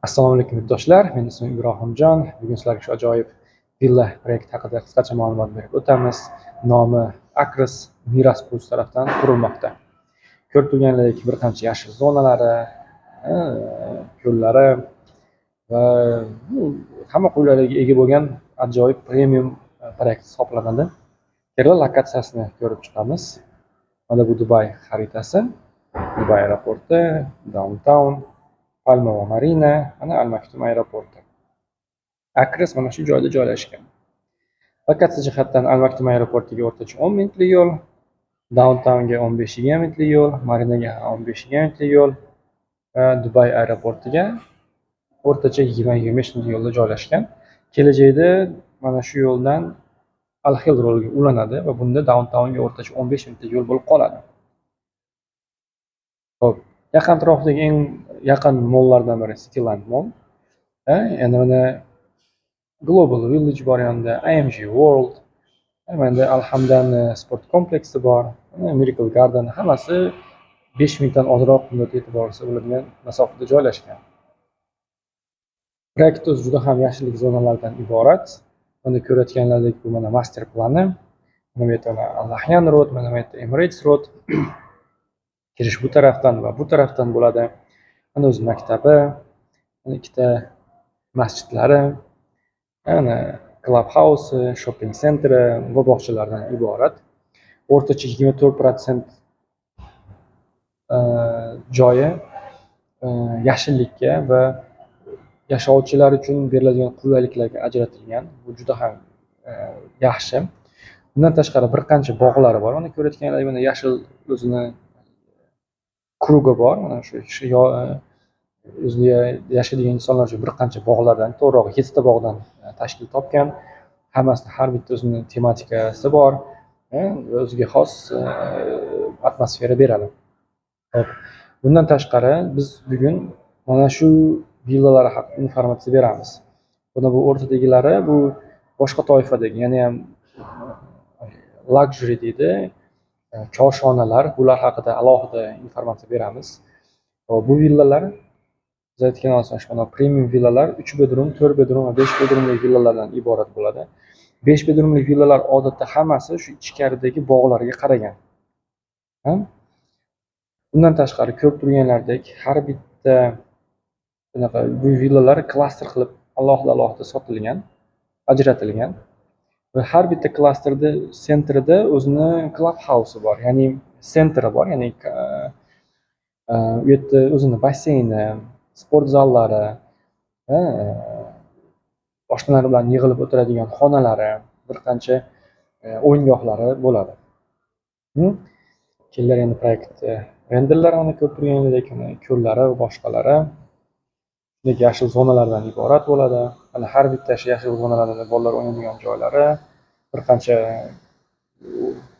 Assalomu alaykum yurtdoshlar, men ismim Ibrohimjon. Bugun sizlarga shu ajoyib villa proyekti haqida qisqacha ma'lumot berib o'tamiz. Nomi Akris Miras Plus tomonidan qurilmoqda. Ko'rib turganingizdek, bir qancha yashil zonalari, ko'llari va hamma qulayliklarga ega bo'lgan ajoyib premium proyekt hisoblanadi. Kerala lokatsiyasini ko'rib chiqamiz. Mana bu Dubay xaritasi. Dubay aeroporti, downtown, Palma va Marina, mana Al Maktum aeroporti. Akris mana shu joyda joylashgan. Lokatsiya jihatdan Al Maktum aeroportiga o'rtacha 10 minutlik yo'l, downtownga 15-20 minutlik yo'l, Marinaga 15-20 minutlik yo'l va Dubay aeroportiga o'rtacha 20-25 minutlik yo'lda joylashgan. Kelajakda mana shu yo'ldan Al Hil yo'liga ulanadi va bunda downtownga o'rtacha 15 minutlik yo'l bo'lib qoladi. Xo'p, yaqin atrofdagi eng yaqin mollardan biri Cityland Mall. Endi mana Global Village bor, yonida IMG World, mana Alhamdan sport kompleksi bor, Miracle Garden, hammasi 5 minutdan ozroq muddat e'tiborsiz bo'ladigan masofada joylashgan. Proyekt o'zi juda ham yashillik zonalaridan iborat. Mana ko'rayotganlaringizdek, bu mana master plani. Mana bu yerda Al-Nahyan Road, mana bu yerda Emirates Road. Kirish bu tarafdan va bu tarafdan bo'ladi. Mana o'z maktabi, mana ikkita masjidlari, mana club house, shopping centri va bog'chalardan iborat. O'rtacha 24% joyi yashillikka va yashovchilar uchun beriladigan qulayliklarga ajratilgan. Bu juda ham yaxshi. Bundan tashqari bir qancha bog'lari bor. Mana ko'rayotganlaringiz, mana yashil o'zini krugi bor. Mana shu o'ziga yashaydigan insonlar uchun bir qancha bog'lardan, to'g'rirog'i 7 ta bog'dan tashkil topgan. Hammasida har bitta o'zini tematikasi bor va o'ziga xos atmosfera beradi. Bundan tashqari biz bugun mana shu villalar haqida informatsiya beramiz. Buni bu o'rtadagilari bu boshqa toifadagi, ya'ni ham luxury deydi, koshonalar, bular haqida alohida informatsiya beramiz. Bu villalar biz aytgan mana premium villalar 3 bedroom, 4 bedroom va 5 bedroomli villalardan iborat bo'ladi. 5 bedroomli villalar odatda hammasi shu ichkaridagi bog'larga qaragan. Bundan tashqari ko'rib turganlaridek har bitta bunaqa bu villalar klaster qilib alohida sotilgan, ajratilgan va har bitta klasterda sentrida o'zini club house bor, ya'ni sentri bor, ya'ni u yerda o'zini basseyni, sport zallari, oshnalar bilan yig'ilib o'tiradigan xonalari, bir qancha o'yingohlari bo'ladi. Kelar endi proyekt renderlar mana ko'rib turganingizdek, ko'llari va boshqalari yashil zonalardan iborat bo'ladi. Mana har bitta yashil zonalarida bolalar o'ynaydigan joylari, bir qancha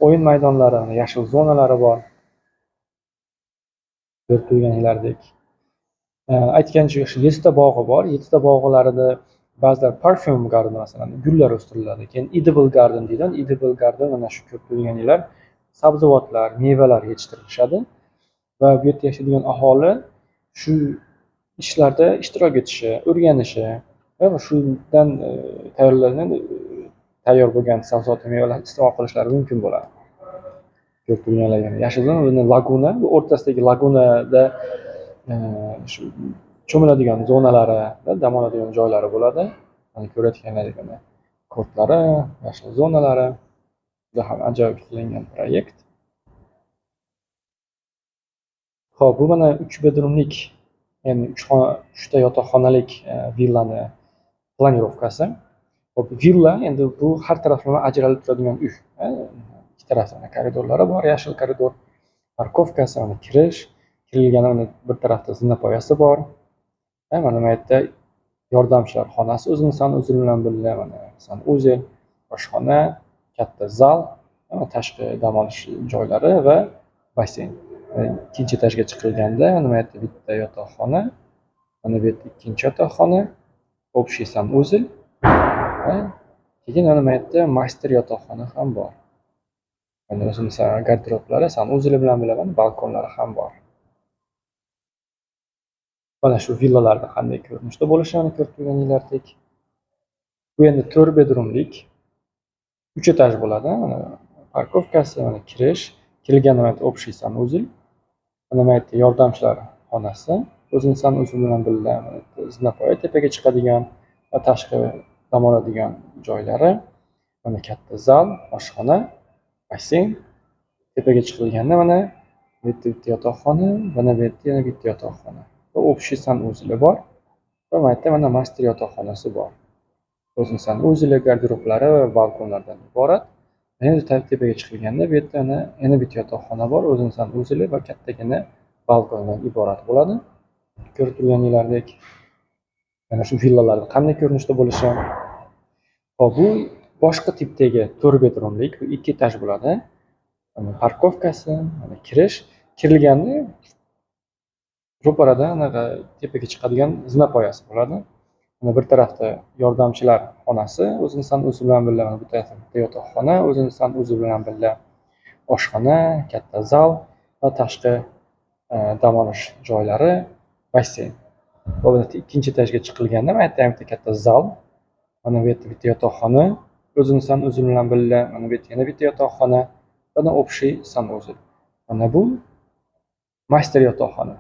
o'yin maydonlari, yashil zonalari bor. Ko'rib turganingizdek, aytgancha 7 ta bog'i bor. 7 ta bog'larida ba'zilar parfum garden, masalan, gullar o'stiriladi. Keyin edible garden deydi. Edible garden mana shu ko'rib turganinglar sabzavotlar, mevalar yetishtirilishadi va bu yerda yashaydigan aholi shu ishlarda ishtirok etishi, o'rganishi va shundan tayyor bo'lgan sabzavot va mevalarni iste'mol qilishlari mumkin bo'ladi. Ko'rib turganlar yashil zona, buni laguna, bu o'rtasidagi lagunada shu cho'miladigan zonalari va dam oladigan joylari bo'ladi. Mana ko'rayotganlaringiz mana kortlari, yashil zonalari, juda ham ajoyib qilingan proyekt. Xo'p, bu mana 3 bedroomlik, ya'ni 3 ta yotoqxonalik villani planirovkasi. Xo'p, villa endi bu har taraflama ajralib turadigan uy. Ikki tarafdan koridorlari bor, yashil koridor, parkovkasi, mana kirilgani, mana bir tarafda zinapoyasi bor. Mana bu yerda yordamchilar xonasi o'zini sanuzel bilan birga, mana sanuzel, oshxona, katta zal, tashqi dam olish joylari va basseyn. Ikkinchi etajga chiqilganda mana bu yerda bitta yotoqxona, mana bu yerda ikkinchi yotoqxona, общий sanuzel va keyin mana bu yerda master yotoqxona ham bor. Mana o'zini garderoblari, sanuzeli bilan birga balkonlari ham bor. Mana shu villalarda qanday ko'rinishda bo'lishini ko'rib turganinglardek. Bu endi 4 bedroomlik 3 etaj bo'ladi. Mana parkovkasi, mana kirish, kirilganda mana общий sanuzel. Mana bu yerda yordamchilar xonasi, o'zining sanuzel bilan birga zinapoya tepaga chiqadigan va tashqi dam oladigan joylari. Mana katta zal, oshxona, basseyn. Tepaga chiqilganda mana bu yerda bitta yotoqxona, mana bu yerda yana bitta yotoqxona. Va общий sanuzeli bor. Va bu yerda mana master yotoqxonasi bor. O'zining sanuzeli, garderoblari va balkonlardan iborat. Endi tepaga chiqilganda bu yerda yana bitta yotoqxona bor, o'zining sanuzeli va kattagina balkondan iborat bo'ladi. Ko'rib turganinglardek, mana shu villalar qanday ko'rinishda bo'lishi. Hop, bu boshqa tipdagi 4 bedroomlik, bu 2 etaj bo'ladi. Mana parkovkasi, mana kirish, kirilganda ro'parada anaqa tepaga chiqadigan zinapoyasi bo'ladi. Mana bir tarafda yordamchilar xonasi, o'zining sanuzeli bilan birga, mana bu tarafda bitta yotoqxona, o'zining sanuzeli bilan birga oshxona, katta zal va tashqi dam olish joylari, basseyn. Va bu yerda ikkinchi etajga chiqilganda mana yerda bitta katta zal, mana bu yerda bitta yotoqxona, o'zining sanuzeli bilan birga, mana bu yerda yana bitta yotoqxona, va общий sanuzel. Mana bu master yotoqxona.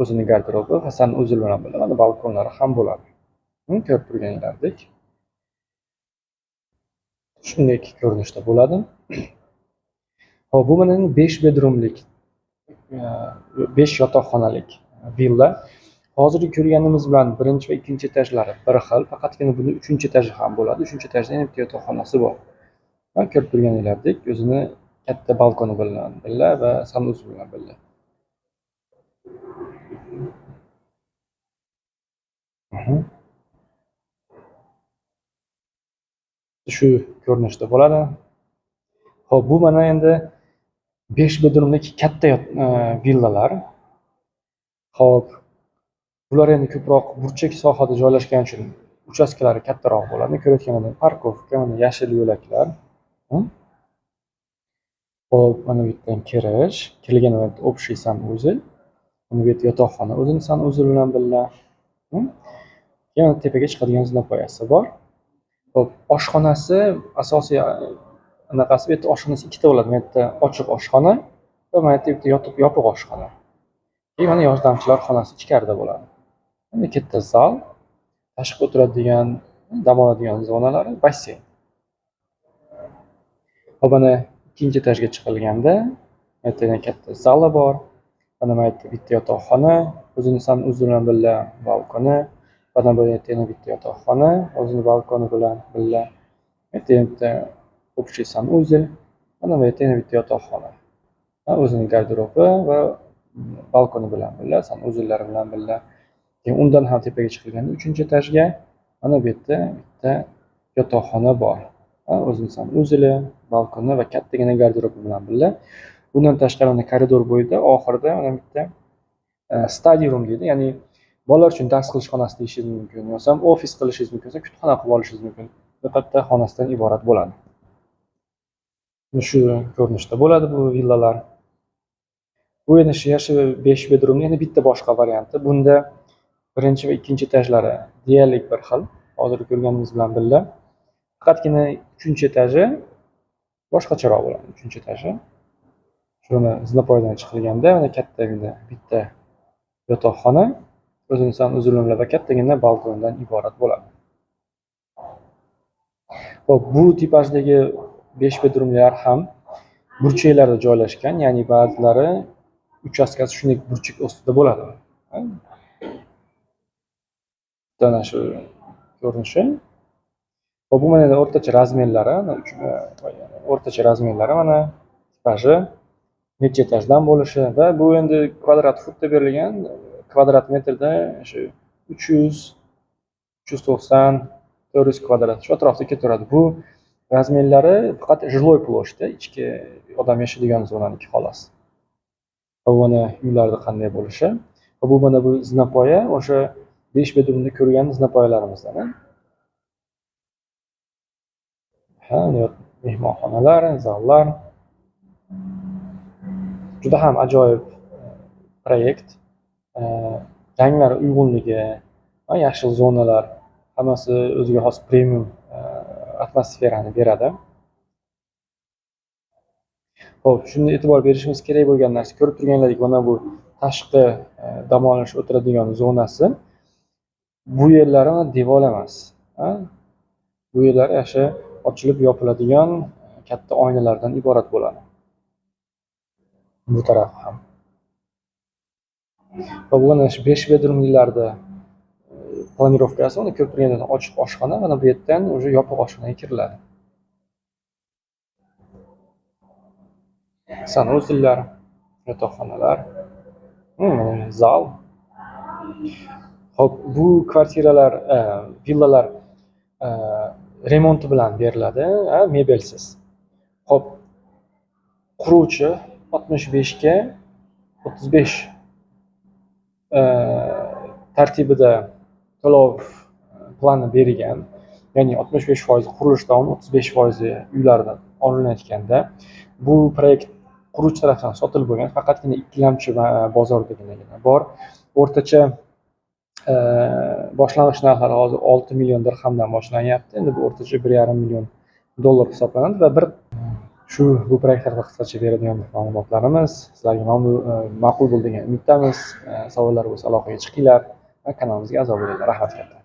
O'zining garderobi va sanuzeli bilan birga, mana balkonlari ham bo'ladi. Ko'rib turganinglardek shunday ko'rinishda bo'ladi. Hop, bu mana 5 bedroomlik 5 yotoqxonalik villa. Hozirgi ko'rganimiz bilan birinchi va ikkinchi etajlari bir xil, faqatgina buni 3-etaji ham bo'ladi. 3-etajda yana bitta yotoqxonasi bor. Va ko'rib turganinglardek, o'zini katta balkoni bilan birga va sanuzeli bilan birga. Shu ko'rinishda bo'ladi. Hop, bu mana endi 5 bedroomlik katta villalar. Hop, bular endi ko'proq burchak sohada joylashgani uchun uchastkalari kattaroq bo'ladi. Ko'rayotganingizdek, parkovka, mana yashil yo'laklar. Hop, mana bu yerdan kirish, kirganda общий sanuzel. Mana bu yerda yotoqxona, o'zining sanuzeli bilan birga. Yana tepaga chiqadigan zinapoyasi bor. Hop, oshxonasi asosiy anaqasi, bu yerda oshxonasi ikkita bo'ladi. Bu yerda ochiq oshxona va mana yerda bitta yopiq oshxona. Keyin mana yordamchilar xonasi ichkarida bo'ladi. Mana katta zal, tashqi o'tiradigan, dam oladigan zonalari, basseyn. Hop, mana ikkinchi etajga chiqilganda, bu yerda yana katta zali bor. Mana bu yerda bitta yotoqxona, o'zining sanuzeli bilan birga balkoni, mana bu yerda yana bitta yotoqxona, o'zining balkoni bilan birga. Bu yerda bitta общий sanuzel, mana bu yerda yana bitta yotoqxona. Va o'zining garderobi va balkoni bilan birga, sanuzellari bilan birga. Keyin undan ham tepaga chiqilganda 3-etajga mana bu yerda bitta yotoqxona bor. Va o'zining sanuzeli, balkoni va kattagina garderobi bilan birga. Bundan tashqari mana koridor bo'yida oxirida mana bitta study room deydi, ya'ni bolalar uchun dars qilish xonasi deyishingiz mumkin, yoki ofis qilishingiz mumkin, yoki kutubxona qilib olishingiz mumkin. Bu katta xonasidan iborat bo'ladi. Shu ko'rinishda bo'ladi bu villalar. Bu endi shu 5 bedroomning yana bitta boshqa varianti. Bunda birinchi va ikkinchi etajlari deyarli bir xil, hozir ko'rganimiz bilan birga. Faqatgina 3-etaji boshqacharoq bo'ladi. 3-etaji shuni zinapoyadan chiqilganda mana kattagina bitta yotoqxona, o'zining sanuzeli va kattagina balkondan iborat bo'ladi. Hop, bu tipajdagi 5 bedroomlar ham burchaklarda joylashgan, ya'ni ba'zilari uchastkasi shunday burchak ostida bo'ladi. Mana shu ko'rinishi. Hop, bu mana o'rtacha razmerlari, o'rtacha razmerlari mana tipaji necha etajdan bo'lishi va bu endi kvadrat futda berilgan, kvadrat metrda shu 300, 390, 400 kvadrat shu atrofda ketaveradi. Bu razmerlari faqat жилой ploshda, ichki odam yashaydigan zonaniki xolos. Bu mana uylarda qanday bo'lishi. Bu mana bu zinapoya o'sha 5 bedroomda ko'rgan zinapoyalarimizdan. Mehmonxonalar, zallar. Juda ham ajoyib proyekt. ranglar uyg'unligi, yashil zonalar, hammasi o'ziga xos premium atmosferani beradi. Xo'p, shunda e'tibor berishimiz kerak bo'lgan narsa, ko'rib turganlaring mana bu tashqi dam olish o'tiradigan zonasi. Bu yerlari devor emas. Bu yerlar yaxshi ochilib yopiladigan katta oynalardan iborat bo'ladi. Bu taraf ham. Va bu mana shu 5 bedroomliklarda planirovkasi, uni ko'rib turganingizdan ochiq oshxona, mana bu yerdan уже yopiq oshxonaga kiriladi. Sanusillar, yotoqxonalar, zal. Xo'p, bu kvartiralar, villalar remonti bilan beriladi, mebelsiz. Xo'p, quruvchi 65 ga 35 tartibida to'lov plani berilgan. Ya'ni 65% qurilishdan, 35% uylardan olinayotganda, bu proyekt quruvchi tarafdan sotilib bo'lgan, faqatgina ikkilamchi bozordagina bor. O'rtacha boshlang'ich narxlari hozir 6 million dirhamdan boshlanyapti. Endi bu o'rtacha 1,5 million dollar hisoblanadi va bu proyekt haqida qisqacha beradigan ma'lumotlarimiz sizlarga ma'qul bo'ldi degan umiddamiz. Savollar bo'lsa aloqaga chiqinglar va kanalimizga a'zo bo'linglar. Rahmat katta.